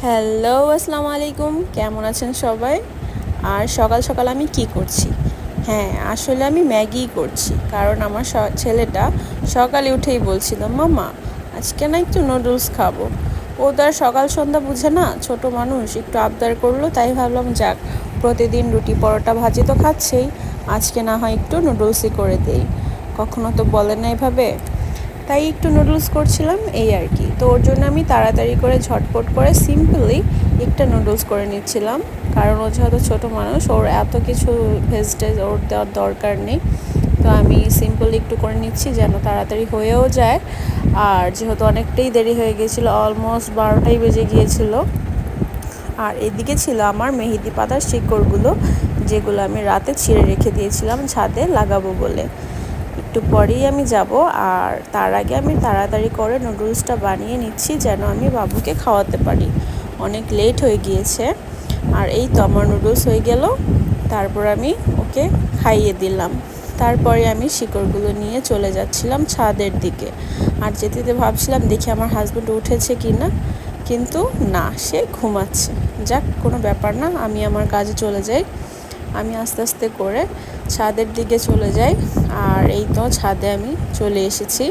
Hello, আসসালামু আলাইকুম। কেমন আছেন সবাই? আর সকাল সকাল আমি কি করছি? হ্যাঁ, আসলে আমি ম্যাগি করছি। কারণ আমার ছেলেটা সকালে উঠেই বলছিল, মাম্মা আজকে না একটু নুডলস খাবো। ও তো আর সকাল সন্ধ্যা বুঝে না, ছোট মানুষ, একটু আবদার করলো, তাই ভাবলাম যাক, প্রতিদিন রুটি পরোটা ভাজি তো খাচ্ছেই, আজকে না হয় একটু নুডলসই করে দেই। কখনো তো বলে না এভাবে। তাই একটু নুডলস করছিলাম, এই আর কি। তো ওর জন্য আমি তাড়াতাড়ি করে ঝটপট করে সিম্পলি একটা নুডলস করে নিচ্ছিলাম। কারণ ও যেহেতু ছোটো মানুষ, ওর এত কিছু ভেজিটেজ ওর দেওয়ার দরকার নেই। তো আমি সিম্পলি একটু করে নিচ্ছি যেন তাড়াতাড়ি হয়েও যায়। আর যেহেতু অনেকটাই দেরি হয়ে গিয়েছিলো, অলমোস্ট 12টাই বেজে গিয়েছিলো। আর এদিকে ছিল আমার মেহেদি পাতার শিকড়গুলো, যেগুলো আমি রাতে ছিঁড়ে রেখে দিয়েছিলাম ছাদে লাগাবো বলে। একটু পরেই আমি যাব, আর তার আগে আমি তাড়াতাড়ি করে নুডলসটা বানিয়ে নিচ্ছি যেন আমি বাবুকে খাওয়াতে পারি। অনেক লেট হয়ে গিয়েছে। আর এই তো আমার নুডলস হয়ে গেল। তারপর আমি ওকে খাইয়ে দিলাম। তারপরে আমি শিকড়গুলো নিয়ে চলে যাচ্ছিলাম ছাদের দিকে। আর যেতে যেতে ভাবছিলাম দেখি আমার হাজব্যান্ড উঠেছে কি না, কিন্তু না, সে ঘুমাচ্ছে। যাক, কোনো ব্যাপার না, আমি আমার কাজে চলে যাই। আমি আস্তে আস্তে করে ছাদের দিকে চলে যাই। আর এই তো ছাদে আমি চলে এসেছি।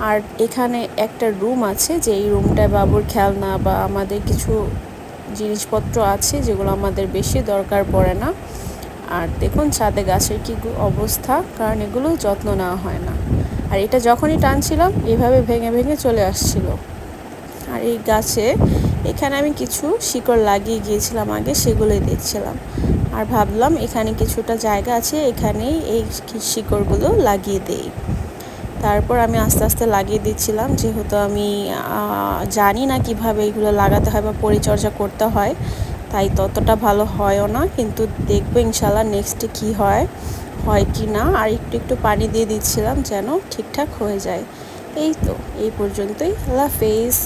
আর এখানে একটা রুম আছে, যে এই রুমটায় বাবুর খেলনা বা আমাদের কিছু জিনিসপত্র আছে যেগুলো আমাদের বেশি দরকার পড়ে না। আর দেখুন ছাদে গাছের কি অবস্থা, কারণ এগুলো যত্ন নেওয়া হয় না। আর এটা যখনই টানছিলাম এভাবে ভেঙে ভেঙে চলে আসছিল। আর এই গাছে এখানে আমি কিছু শিকড় লাগিয়ে গিয়েছিলাম আগে, সেগুলোই দেখছিলাম। আর ভাবলাম এখানে কিছুটা জায়গা আছে, এখানেই এই শিকড়গুলো লাগিয়ে দেই। তারপর আমি আস্তে আস্তে লাগিয়ে দিচ্ছিলাম, যেহেতু আমি জানি না কিভাবে এগুলো লাগাতে হয় বা পরিচর্যা করতে হয়, তাই ততটা ভালো হয়ও না। কিন্তু দেখবো ইনশাল্লাহ নেক্সটে কি হয় কি না। আর একটু একটু পানি দিয়ে দিচ্ছিলাম যেন ঠিকঠাক হয়ে যায়। এই তো, এই পর্যন্তই। আল্লাহ হাফেজ।